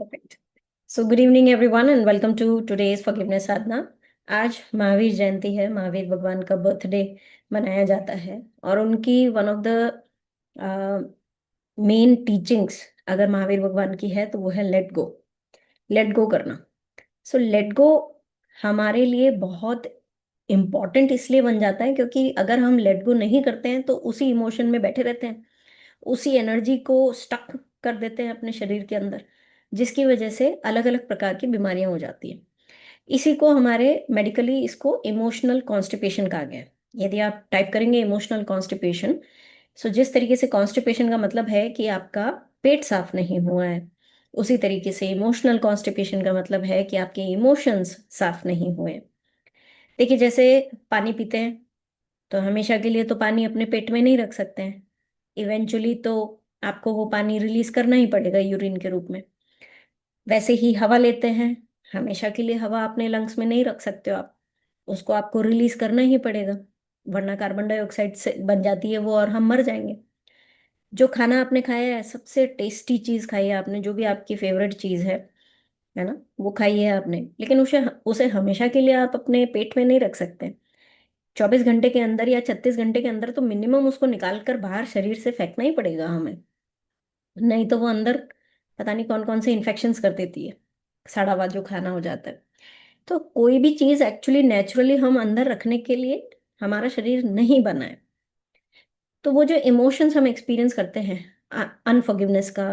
Perfect. So good evening everyone and welcome to today's forgiveness साधना। आज महावीर जयंती है। महावीर भगवान का बर्थडे मनाया जाता है और उनकी one of the main teachings अगर महावीर भगवान की है तो वो है लेट गो करना। सो लेट गो हमारे लिए बहुत इम्पॉर्टेंट इसलिए बन जाता है क्योंकि अगर हम लेट गो नहीं करते हैं तो उसी इमोशन में बैठे रहते हैं, उसी एनर्जी को स्टक कर देते हैं अपने शरीर के अंदर, जिसकी वजह से अलग अलग प्रकार की बीमारियां हो जाती हैं। इसी को हमारे मेडिकली इसको इमोशनल कॉन्स्टिपेशन कहा गया है। यदि आप टाइप करेंगे इमोशनल कॉन्स्टिपेशन, सो जिस तरीके से कॉन्स्टिपेशन का मतलब है कि आपका पेट साफ नहीं हुआ है, उसी तरीके से इमोशनल कॉन्स्टिपेशन का मतलब है कि आपके इमोशंस साफ नहीं हुए। देखिए, जैसे पानी पीते हैं तो हमेशा के लिए तो पानी अपने पेट में नहीं रख सकते हैं। इवेंचुअली तो आपको वो पानी रिलीज करना ही पड़ेगा यूरिन के रूप में। वैसे ही हवा लेते हैं, हमेशा के लिए हवा अपने लंग्स में नहीं रख सकते हो आप, उसको आपको रिलीज करना ही पड़ेगा, वरना कार्बन डाइऑक्साइड से बन जाती है वो और हम मर जाएंगे। जो खाना आपने खाया है, सबसे टेस्टी चीज खाई है आपने, जो भी आपकी फेवरेट चीज है ना, वो खाई है आपने, लेकिन उसे उसे हमेशा के लिए आप अपने पेट में नहीं रख सकते। 24 घंटे के अंदर या 36 घंटे के अंदर तो मिनिमम उसको निकाल कर बाहर शरीर से फेंकना ही पड़ेगा हमें, नहीं तो वो अंदर पता नहीं कौन कौन से इन्फेक्शंस कर देती है, सड़ा हुआ जो खाना हो जाता है। तो कोई भी चीज एक्चुअली नेचुरली हम अंदर रखने के लिए हमारा शरीर नहीं बना है। तो वो जो इमोशंस हम एक्सपीरियंस करते हैं, अनफॉरगिवनेस का,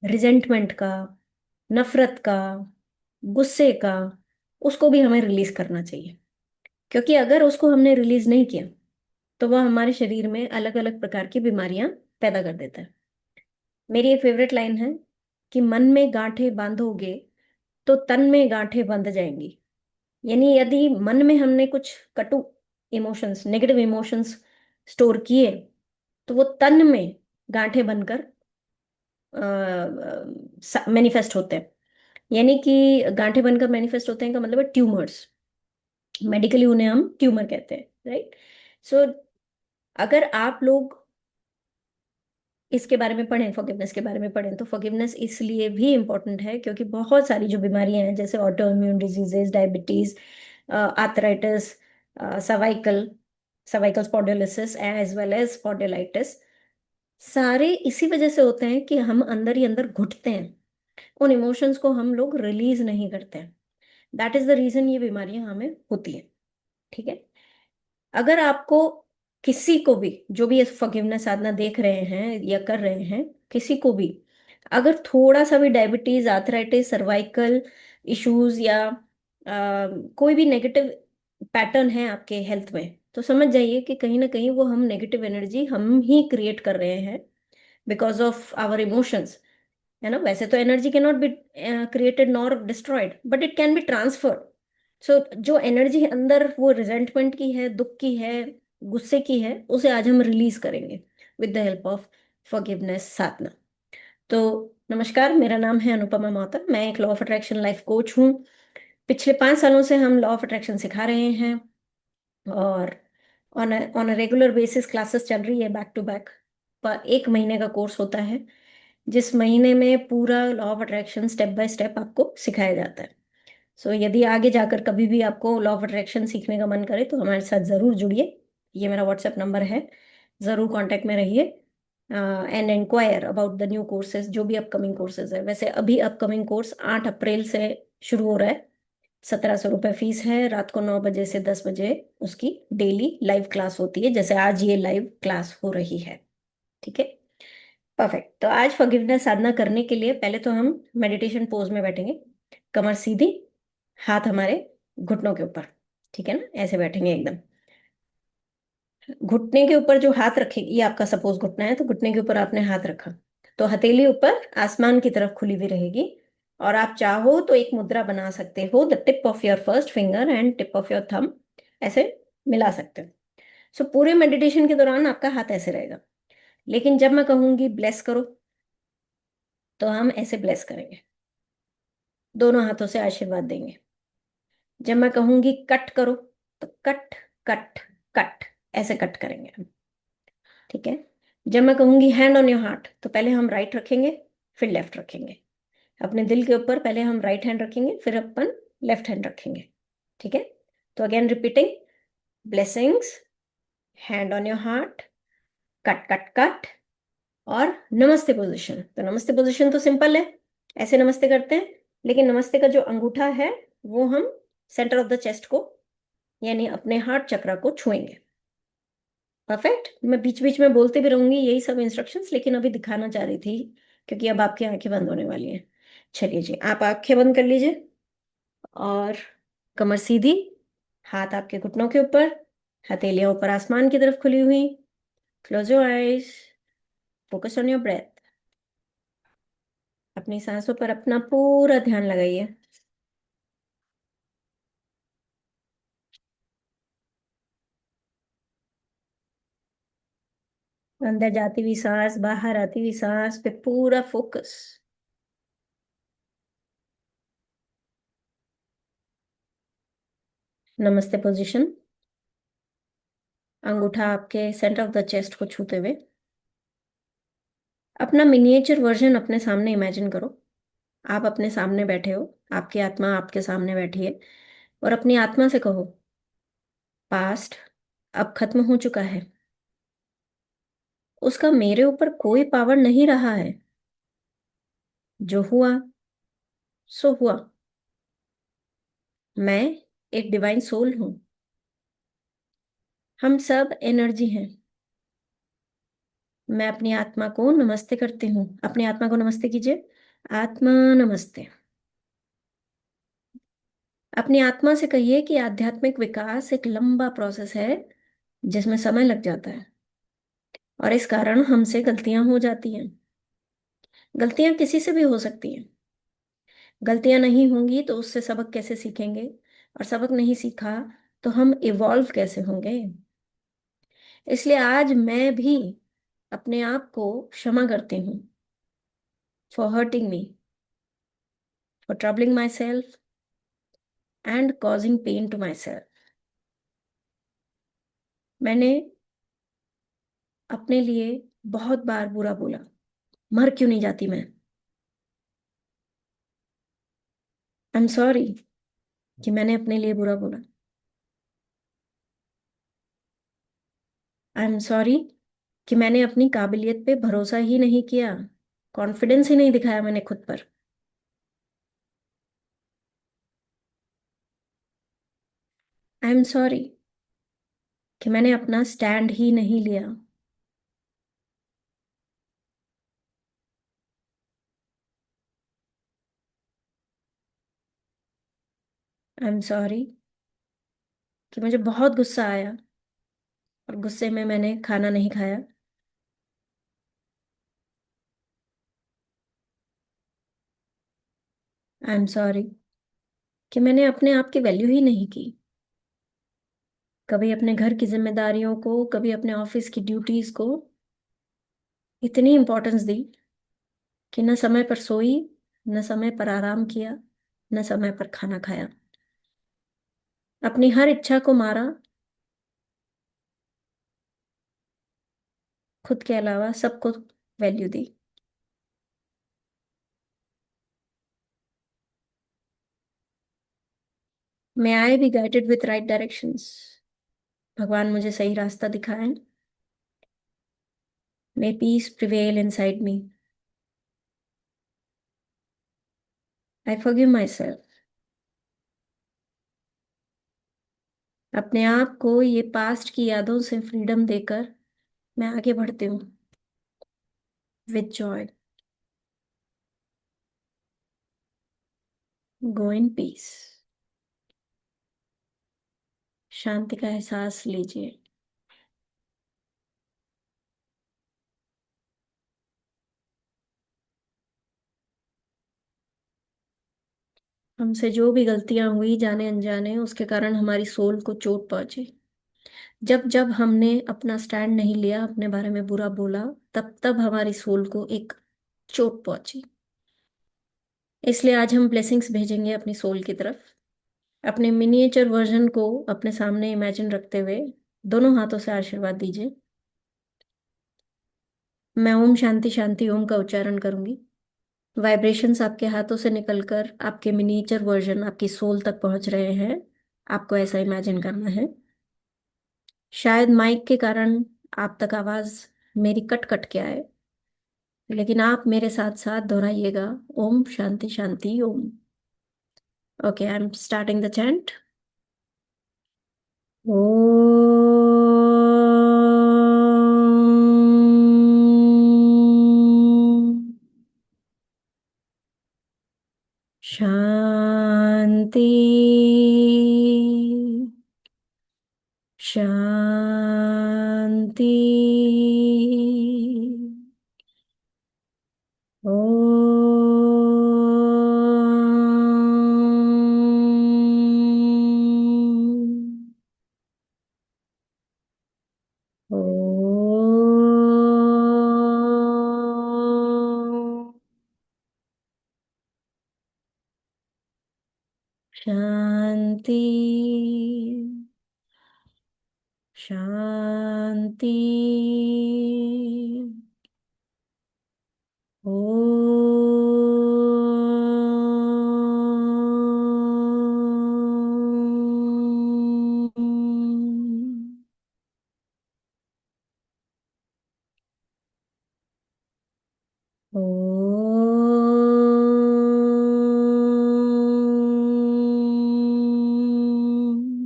रिजेंटमेंट का, नफरत का, गुस्से का, उसको भी हमें रिलीज करना चाहिए। क्योंकि अगर उसको हमने रिलीज नहीं किया तो वह हमारे शरीर में अलग अलग प्रकार की बीमारियां पैदा कर देता है। मेरी एक फेवरेट लाइन है कि मन में गांठें बांधोगे तो तन में गांठें बंध जाएंगी। यानी यदि मन में हमने कुछ कटु इमोशंस, नेगेटिव इमोशंस स्टोर किए तो वो तन में गांठें बनकर मैनिफेस्ट होते हैं। यानी कि गांठें बनकर मैनिफेस्ट होते हैं का मतलब है ट्यूमर्स। मेडिकली उन्हें हम ट्यूमर कहते हैं, राइट। सो अगर आप लोग इसके बारे में पढ़ें, फॉरगिवनेस के बारे में पढ़ें, तो फॉरगिवनेस इसलिए भी इम्पोर्टेंट है क्योंकि बहुत सारी जो बीमारियां हैं, जैसे autoimmune diseases, diabetes, arthritis, cervical cervical spondylosis as well as spondylitis, सारे इसी वजह से होते हैं कि हम अंदर ही अंदर घुटते हैं, उन इमोशंस को हम लोग रिलीज नहीं करते हैं। दैट इज द रीजन ये बीमारियां हमें होती हैं। ठीक है। अगर आपको किसी को भी, जो भी इस फॉरगिवनेस साधना देख रहे हैं या कर रहे हैं, किसी को भी अगर थोड़ा सा भी डायबिटीज, आर्थराइटिस, सर्वाइकल इश्यूज या कोई भी नेगेटिव पैटर्न है आपके हेल्थ में, तो समझ जाइए कि कहीं ना कहीं वो हम नेगेटिव एनर्जी हम ही क्रिएट कर रहे हैं बिकॉज ऑफ आवर इमोशंस। है ना, वैसे तो energy can not be created nor destroyed but it can be transferred. So जो एनर्जी अंदर वो रिजेंटमेंट की है, दुख की है, गुस्से की है, उसे आज हम रिलीज करेंगे with the help of forgiveness साधना। तो नमस्कार, मेरा नाम है अनुपमा मोहता, मैं एक law of attraction life coach हूँ। पिछले 5 सालों से हम लॉ ऑफ अट्रैक्शन सिखा रहे हैं और on a regular basis classes चल रही है, बैक टू बैक। पर 1 महीने का कोर्स होता है, जिस महीने में पूरा law of attraction step by step आपको सिखाया जाता है। सो यदि आगे जाकर कभी भी आपको लॉ ऑफ अट्रैक्शन सीखने का मन करे तो हमारे साथ ज़रूर जुड़िए। ये मेरा व्हाट्सएप नंबर है, ज़रूर कांटेक्ट में रहिए and enquire about the new courses, जो भी अपकमिंग कोर्सेज है। वैसे अभी अपकमिंग कोर्स 8 अप्रैल से शुरू हो रहा है। 1700 रुपये फीस है। रात को 9 बजे से 10 बजे उसकी डेली लाइव क्लास होती है, जैसे आज ये लाइव क्लास हो रही है। ठीक है। परफेक्ट। तो आज फॉरगिवनेस साधना करने के लिए पहले तो हम मेडिटेशन पोज में बैठेंगे, कमर सीधी, हाथ हमारे घुटनों के ऊपर। ठीक है ना, ऐसे बैठेंगे एकदम। घुटने के ऊपर जो हाथ रखेगी, ये आपका सपोज घुटना है तो घुटने के ऊपर आपने हाथ रखा, तो हथेली ऊपर आसमान की तरफ खुली हुई रहेगी। और आप चाहो तो एक मुद्रा बना सकते हो, the tip of your first finger and tip of your thumb, ऐसे मिला सकते हो। सो पूरे मेडिटेशन के दौरान आपका हाथ ऐसे रहेगा, लेकिन जब मैं कहूंगी ब्लेस करो तो हम ऐसे ब्लेस करेंगे, दोनों हाथों से आशीर्वाद देंगे। जब मैं कहूंगी कट करो तो कट, कट, कट, ऐसे कट करेंगे हम। ठीक है। जब मैं कहूंगी हैंड ऑन योर हार्ट तो पहले हम राइट रखेंगे, फिर लेफ्ट रखेंगे, अपने दिल के ऊपर पहले हम राइट हैंड रखेंगे, फिर अपन लेफ्ट हैंड रखेंगे। ठीक है? तो again repeating, blessings, hand on your heart, cut cut cut, और नमस्ते पोजिशन। तो नमस्ते पोजिशन तो सिंपल है, ऐसे नमस्ते करते हैं, लेकिन नमस्ते का जो अंगूठा है वो हम सेंटर ऑफ द चेस्ट को, यानी अपने हार्ट चक्रा को छुएंगे। परफेक्ट। मैं बीच बीच में बोलते भी रहूंगी यही सब इंस्ट्रक्शंस, लेकिन अभी दिखाना चाह रही थी क्योंकि अब आपकी आंखें बंद होने वाली हैं। चलिए जी, आप आंखें बंद कर लीजिए और कमर सीधी, हाथ आपके घुटनों के ऊपर, हथेलियां ऊपर आसमान की तरफ खुली हुई। Close your eyes, focus on your breath. अपनी सांसों पर अपना पूरा ध्यान लगाइए। अंदर जाती हुई सांस, बाहर आती हुई सांस पे पूरा फोकस। नमस्ते पोजीशन, अंगूठा आपके सेंटर ऑफ द चेस्ट को छूते हुए। अपना मिनिएचर वर्जन अपने सामने इमेजिन करो। आप अपने सामने बैठे हो, आपकी आत्मा आपके सामने बैठी है, और अपनी आत्मा से कहो, पास्ट अब खत्म हो चुका है, उसका मेरे ऊपर कोई पावर नहीं रहा है, जो हुआ सो हुआ। मैं एक डिवाइन सोल हूं, हम सब एनर्जी हैं। मैं अपनी आत्मा को नमस्ते करती हूँ। अपनी आत्मा को नमस्ते कीजिए। आत्मा नमस्ते। अपनी आत्मा से कहिए कि आध्यात्मिक विकास एक लंबा प्रोसेस है जिसमें समय लग जाता है, और इस कारण हमसे गलतियां हो जाती हैं। गलतियां किसी से भी हो सकती हैं। गलतियां नहीं होंगी तो उससे सबक कैसे सीखेंगे, और सबक नहीं सीखा तो हम इवॉल्व कैसे होंगे। इसलिए आज मैं भी अपने आप को क्षमा करती हूँ, for hurting me, for troubling myself and causing pain to myself. मैंने अपने लिए बहुत बार बुरा बोला, मर क्यों नहीं जाती मैं। आई एम सॉरी कि मैंने अपने लिए बुरा बोला। आई एम सॉरी कि मैंने अपनी काबिलियत पे भरोसा ही नहीं किया, कॉन्फिडेंस ही नहीं दिखाया मैंने खुद पर। आई एम सॉरी कि मैंने अपना स्टैंड ही नहीं लिया। आई एम सॉरी कि मुझे बहुत गुस्सा आया और गुस्से में मैंने खाना नहीं खाया। आई एम सॉरी कि मैंने अपने आप की वैल्यू ही नहीं की, कभी अपने घर की जिम्मेदारियों को, कभी अपने ऑफिस की ड्यूटीज को इतनी इंपॉर्टेंस दी कि न समय पर सोई, न समय पर आराम किया, न समय पर खाना खाया। अपनी हर इच्छा को मारा, खुद के अलावा सबको value the. May I be guided with right directions. भगवान मुझे सही रास्ता दिखाएं। मे piece prevail inside me. I forgive my self. अपने आप को ये पास्ट की यादों से फ्रीडम देकर मैं आगे बढ़ती हूँ with joy. Go in peace. शांति का एहसास लीजिए। हमसे जो भी गलतियां हुई जाने अनजाने, उसके कारण हमारी सोल को चोट पहुंची। जब जब हमने अपना स्टैंड नहीं लिया, अपने बारे में बुरा बोला, तब तब हमारी सोल को एक चोट पहुंची। इसलिए आज हम ब्लेसिंग्स भेजेंगे अपनी सोल की तरफ। अपने मिनिएचर वर्जन को अपने सामने इमेजिन रखते हुए दोनों हाथों से आशीर्वाद दीजिए। मैं ओम शांति शांति ओम का उच्चारण करूंगी। वाइब्रेशंस आपके हाथों से निकलकर आपके मिनिएचर वर्जन आपकी सोल तक पहुंच रहे हैं। आपको ऐसा इमेजिन करना है। शायद माइक के कारण आप तक आवाज मेरी कट कट के आए, लेकिन आप मेरे साथ साथ दोहराइएगा, ओम शांति शांति ओम। Okay, I am starting the chant. शांति शांति। ओम। ओम। शांति शांति। ओम। ओम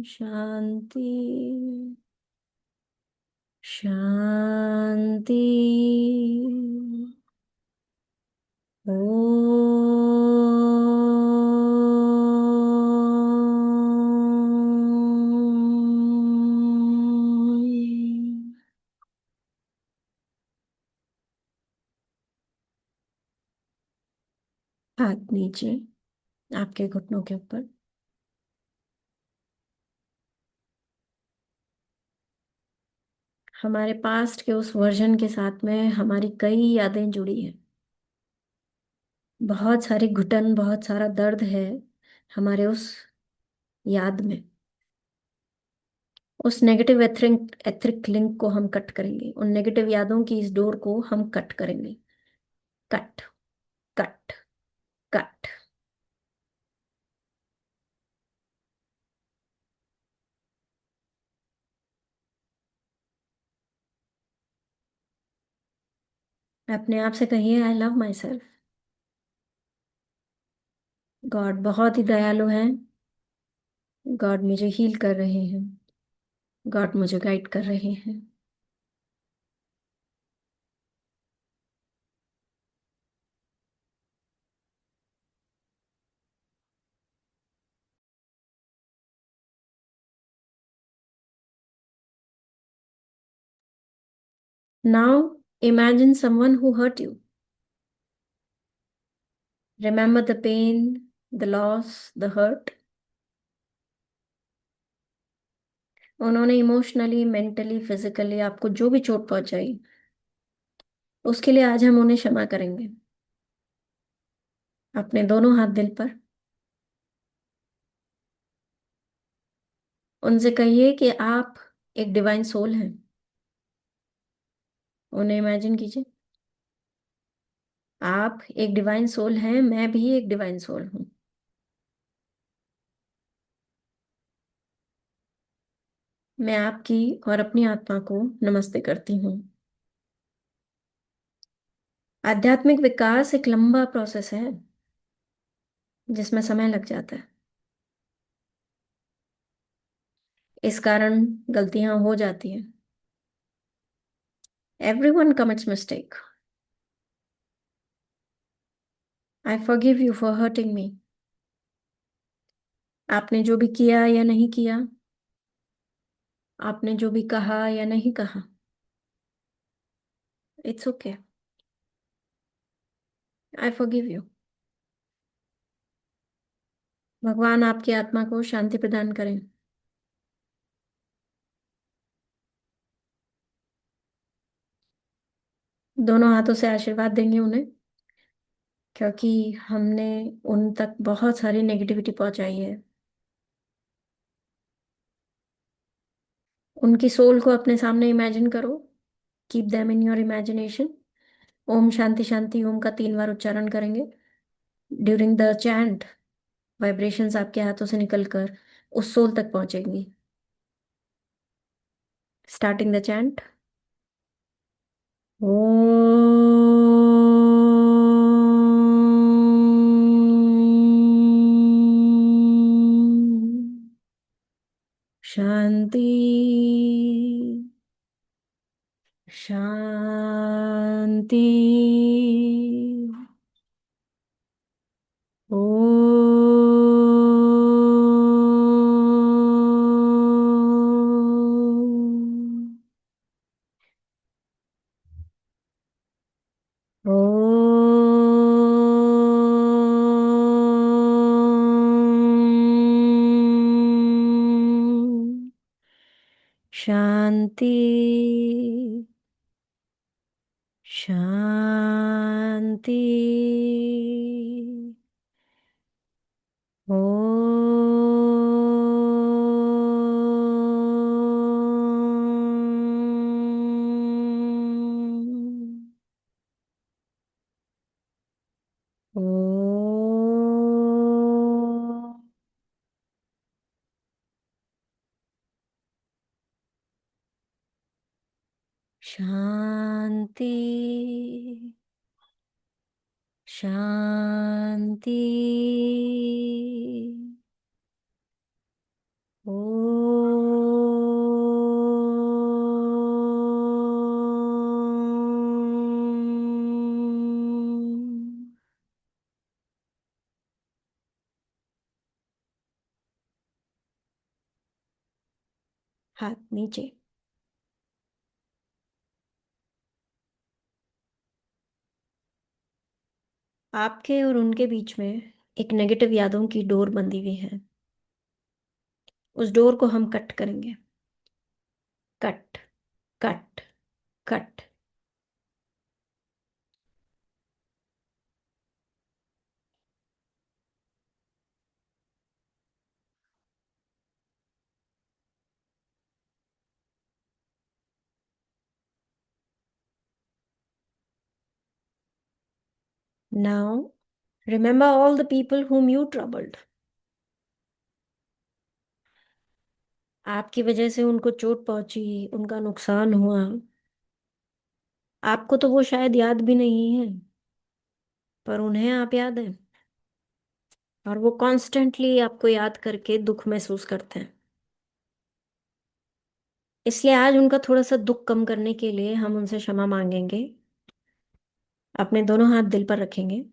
शांति शांति। ओम। हाथ नीचे आपके घुटनों के ऊपर। हमारे पास्ट के उस वर्जन के साथ में हमारी कई यादें जुड़ी हैं। बहुत सारी घुटन, बहुत सारा दर्द है हमारे उस याद में। उस नेगेटिव एथरिक एथरिक लिंक को हम कट करेंगे, उन नेगेटिव यादों की इस डोर को हम कट करेंगे। Cut cut cut. अपने आप से कहिए, I love my self. God बहुत ही दयालु हैं। गॉड मुझे हील कर रहे हैं। गॉड मुझे गाइड कर रहे हैं। Now imagine someone who hurt you. Remember the pain, the loss, the hurt. उन्होंने इमोशनली, मेंटली, फिजिकली आपको जो भी चोट पहुंचाई, उसके लिए आज हम उन्हें क्षमा करेंगे। अपने दोनों हाथ दिल पर उनसे कहिए कि आप एक डिवाइन सोल हैं। उन्हें इमेजिन कीजिए, आप एक डिवाइन सोल हैं, मैं भी एक डिवाइन सोल हूँ। मैं आपकी और अपनी आत्मा को नमस्ते करती हूँ। आध्यात्मिक विकास एक लंबा प्रोसेस है जिसमें समय लग जाता है। इस कारण गलतियां हो जाती हैं। Everyone commits mistake. I forgive you for hurting मी। आपने जो भी किया या नहीं किया, आपने जो भी कहा या नहीं कहा, it's okay. I forgive you. भगवान आपकी आत्मा को शांति प्रदान करें। दोनों हाथों से आशीर्वाद देंगे उन्हें, क्योंकि हमने उन तक बहुत सारी नेगेटिविटी पहुंचाई है। उनकी सोल को अपने सामने इमेजिन करो। Keep them in your imagination. ओम शांति शांति ओम का 3 बार उच्चारण करेंगे। ड्यूरिंग द चैंट वाइब्रेशंस आपके हाथों से निकलकर उस सोल तक पहुंचेंगी। Starting the chant. शांति शांति। ओ ओ शांति शांति। ओ ओ शांति शांति। ओ हाथ नीचे। आपके और उनके बीच में एक नेगेटिव यादों की डोर बंधी हुई है। उस डोर को हम कट करेंगे। Cut cut cut. Now remember all the people whom you troubled। आपकी वजह से उनको चोट पहुंची, उनका नुकसान हुआ। आपको तो वो शायद याद भी नहीं है, पर उन्हें आप याद है। और वो कॉन्स्टेंटली आपको याद करके दुख महसूस करते हैं। इसलिए आज उनका थोड़ा सा दुख कम करने के लिए हम उनसे क्षमा मांगेंगे। अपने दोनों हाथ दिल पर रखेंगे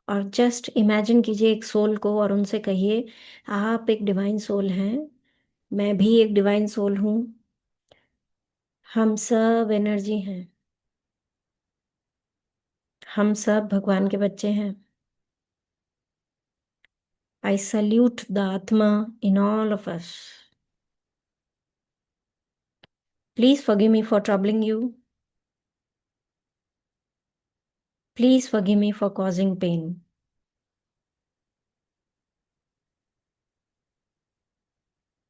और जस्ट इमेजिन कीजिए एक सोल को और उनसे कहिए, आप एक डिवाइन सोल हैं, मैं भी एक डिवाइन सोल हूँ, हम सब एनर्जी हैं, हम सब भगवान के बच्चे हैं। आई सल्यूट द आत्मा in all of us. Please forgive me for troubling you. Please forgive me for causing pain.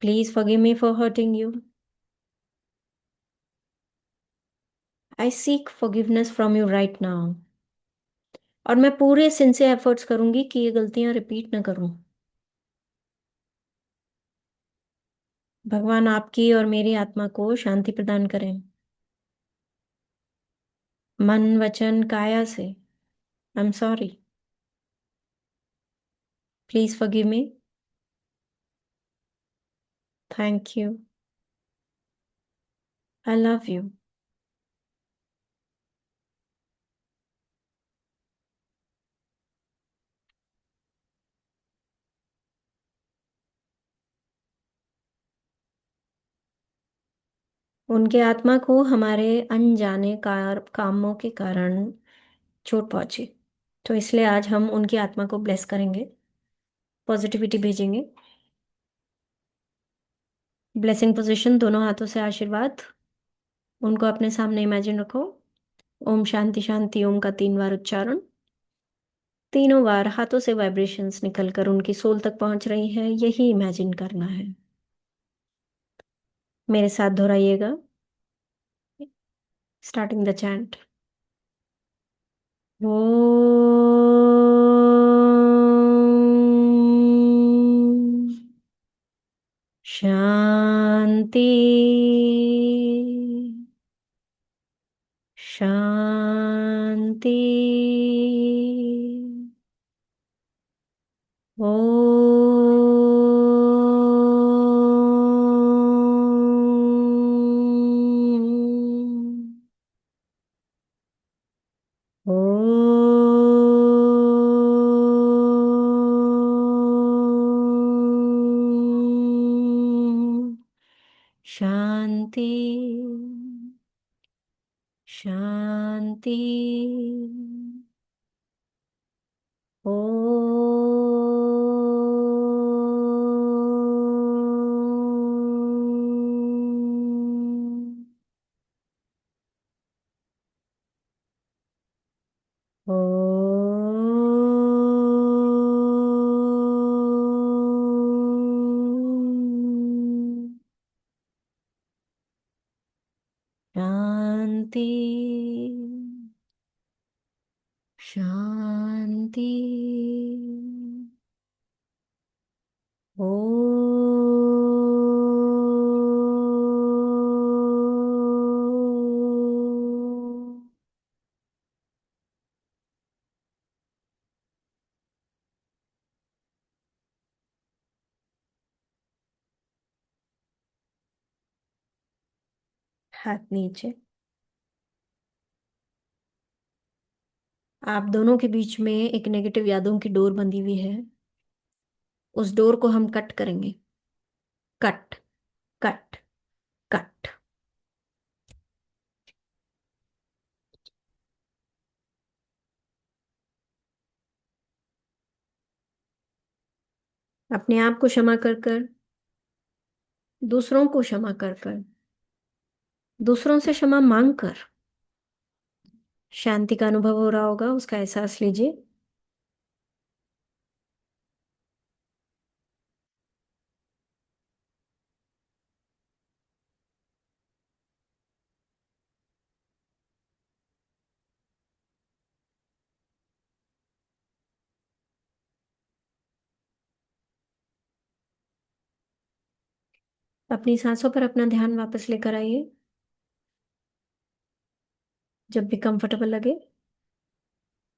Please forgive me for hurting you. I seek forgiveness from you right now. और मैं पूरे sincere efforts करूंगी कि ये गलतियां repeat ना करूं। भगवान आपकी और मेरी आत्मा को शांति प्रदान करें, मन वचन काया से। I am sorry. Please forgive me. Thank you. I love you. उनके आत्मा को हमारे अनजाने कामों के कारण चोट पहुंची, तो इसलिए आज हम उनकी आत्मा को ब्लेस करेंगे, पॉजिटिविटी भेजेंगे। ब्लेसिंग पोजीशन, दोनों हाथों से आशीर्वाद। उनको अपने सामने इमेजिन रखो। ओम शांति शांति ओम का 3 बार उच्चारण। तीनों बार हाथों से वाइब्रेशंस निकलकर उनकी सोल तक पहुंच रही है, यही इमेजिन करना है। मेरे साथ दोहराइएगा। Starting the chant. ओम शांति शांति। ओम ओम शांति शांति। ओम ओम शांति शांति। ओ हाथ नीचे। आप दोनों के बीच में एक नेगेटिव यादों की डोर बंधी हुई है। उस डोर को हम कट करेंगे। Cut cut cut. अपने आप को क्षमा कर कर, दूसरों को क्षमा कर कर, दूसरों से क्षमा मांग कर शांति का अनुभव हो रहा होगा, उसका एहसास लीजिए। अपनी सांसों पर अपना ध्यान वापस लेकर आइए। जब भी कंफर्टेबल लगे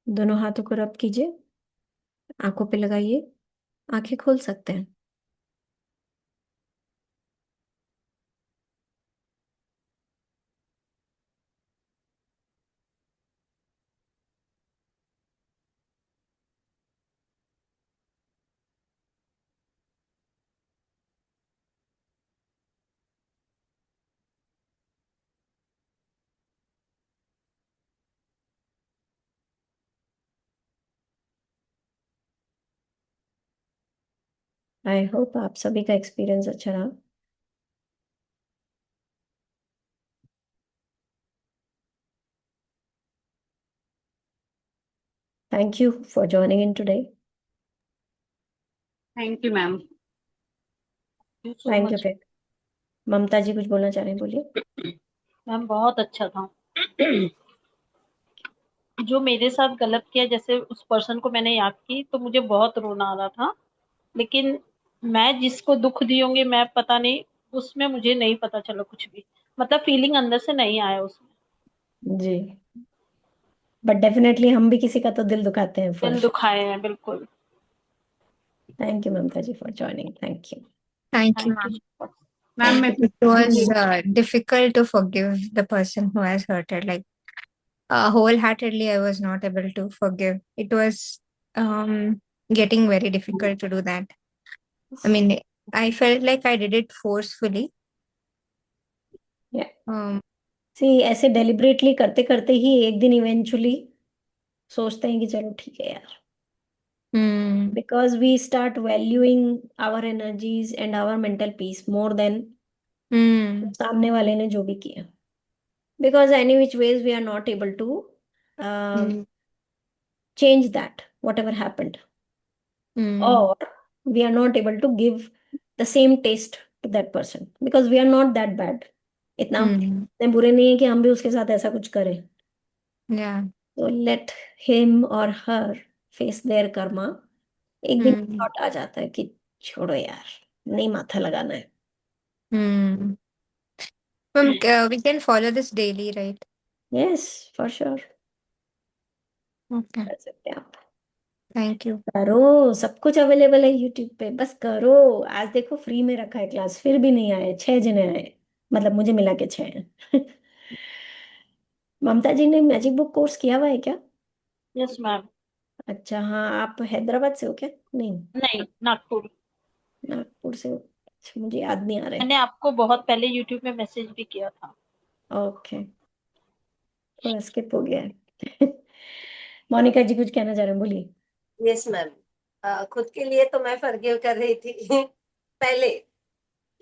दोनों हाथों को रब कीजिए, आंखों पे लगाइए, आंखें खोल सकते हैं। आई होप आप सभी का एक्सपीरियंस अच्छा रहा। Thank you for joining in today. Thank you ma'am, thank you so thank you much. फिर। ममता जी कुछ बोलना चाह रहे हैं, बोलिए। मैम बहुत अच्छा था। जो मेरे साथ गलत किया, जैसे उस पर्सन को मैंने याद की तो मुझे बहुत रोना आ रहा था, लेकिन मैं जिसको दुख दी होंगी, मैं पता नहीं, उसमें मुझे नहीं पता चला कुछ भी, मतलब फीलिंग अंदर से नहीं आया उसमें। जी, बट डेफिनेटली हम भी किसी का तो दिल दुखाते हैं फॉर दिल श्योर। दुखाए हैं बिल्कुल। Thank you Mamta ji for joining. Thank you. Thank you, thank you ma'am. So much. Ma'am thank मैं यू। It was जी difficult to forgive the person who has hurted. Like wholeheartedly, I was not able to forgive. It was getting very difficult to do that. I mean, I felt like I did it forcefully. Um, सी ऐसे deliberately करते करते ही एक दिन eventually सोचते हैं कि चलो ठीक है यार, hmm, because we start valuing our energies and our mental peace more than hmm, सामने वाले ने जो भी किया। Because any which ways we are not able to hmm, change that whatever happened, hmm, or we are not able to give the same taste to that person because we are not that bad। इतना hmm, इतने बुरे नहीं है कि हम भी उसके साथ ऐसा कुछ करें। yeah. तो लेट हिम और हर फेस देयर कर्मा। एक दिन Hmm. थॉट आ जाता है कि छोड़ो यार, नहीं माथा लगाना है। Hmm. We can follow this daily, right? Yes, for sure, Okay. कर सकते हैं आप। Thank you. करो, सब कुछ अवेलेबल है यूट्यूब पे, बस करो। आज देखो फ्री में रखा है क्लास, फिर भी नहीं आए, 6 जने आए, मतलब मुझे मिला के 6 हैं। ममता जी ने मैजिक बुक कोर्स किया हुआ है क्या? Yes ma'am. अच्छा, हाँ, आप हैदराबाद से हो क्या? नहीं, नहीं, नागपुर। नागपुर से हो। अच्छा, मुझे याद नहीं आ रहा है। मैंने आपको बहुत पहले यूट्यूब में मैसेज भी किया था। ओके, थोड़ा स्किप हो गया है। मोनिका जी कुछ कहना चाह रहे हैं, बोलिए। Yes ma'am. खुद के लिए तो मैं फॉरगिव कर रही थी पहले,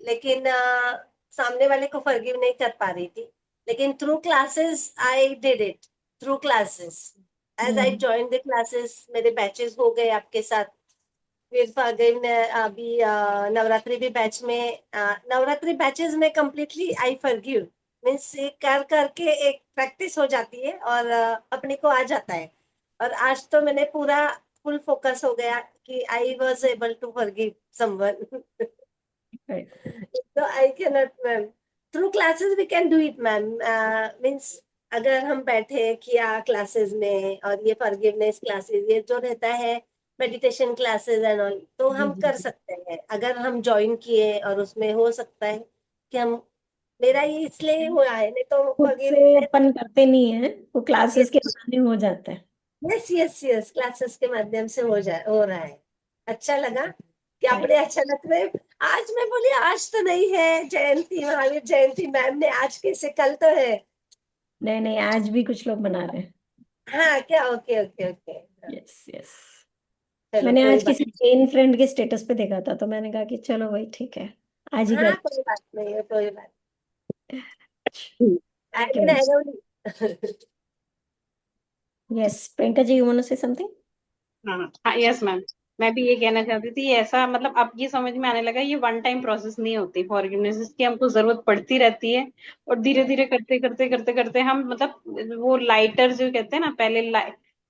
लेकिन सामने वाले को फॉरगिव नहीं कर पा रही थी। लेकिन through classes I did it. Through classes, as I hmm. Join the classes, मेरे बैचेस हो गए आपके साथ। फिर फॉरगिव ने अभी नवरात्रि भी बैच में, नवरात्रि बैचेस में कंप्लीटली आई फॉरगिव। मीन्स कर करके एक प्रैक्टिस हो जाती है और अपने को आ जाता है। और आज तो मैंने पूरा फुल फोकस हो गया कि I was able to forgive someone. तो I can not ma'am. Through classes we can do it ma'am. Means अगर हम बैठे किया क्लासेस में, और ये फॉरगिवनेस क्लासेस ये जो रहता है, मेडिटेशन क्लासेस एंड ऑल, तो जी हम जी कर जी। सकते हैं अगर हम ज्वाइन किए। और उसमें हो सकता है कि हम, मेरा ये इसलिए हुआ है, नहीं तो खुद से फॉरगिवनेस। अपन करते नहीं है, वो क्लासेस के बहाने हो जाता है। यस यस यस, क्लासेस के माध्यम से हो रहा है। अच्छा लगा कि राइट। आपने अचानक में, आज मैं बोली आज तो नहीं है जयंती, महावीर जयंती, मैम ने आज कैसे, कल तो है। नहीं नहीं, आज भी कुछ लोग मना रहे हैं। हाँ क्या, okay okay okay. Yes yes. चलो मैंने कोई आज बात। किसी मेन फ्रेंड के स्टेटस पे देखा था, तो मैंने कहा कि चलो भाई ठीक है, आज ही हाँ कर। कोई बात नहीं है, कोई बात। Thank I you. नहीं। Yes, Priyanka ji, you want to say something? हाँ हाँ, यस मैम। मैं भी ये कहना चाहती थी, ऐसा मतलब अब ये समझ में आने लगा, ये वन टाइम प्रोसेस नहीं होती फॉरगिवनेस, इसकी हमको जरूरत पड़ती रहती है। और धीरे धीरे करते करते करते करते हम मतलब वो लाइटर जो कहते हैं ना,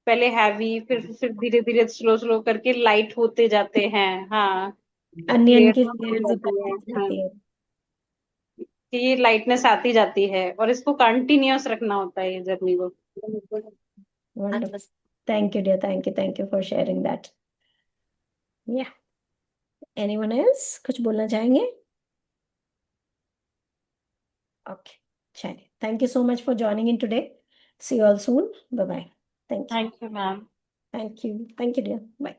पहले हैवी, फिर धीरे धीरे स्लो स्लो करके लाइट होते जाते हैं। हाँ, अनियन लेयर की होती लेयर्स जाती है। बनती हाँ, जाती है। कि ये लाइटनेस आती जाती है और इसको कंटिन्यूअस रखना होता है ये जर्नी को। वंडरफुल। बस। Thank you dear, thank you for sharing that. Yeah, anyone else कुछ बोलना चाहेंगे? ओके, चलिए, thank you so much for joining in today. See you all soon, bye bye. Thank you. Thank you ma'am. Thank you dear, bye.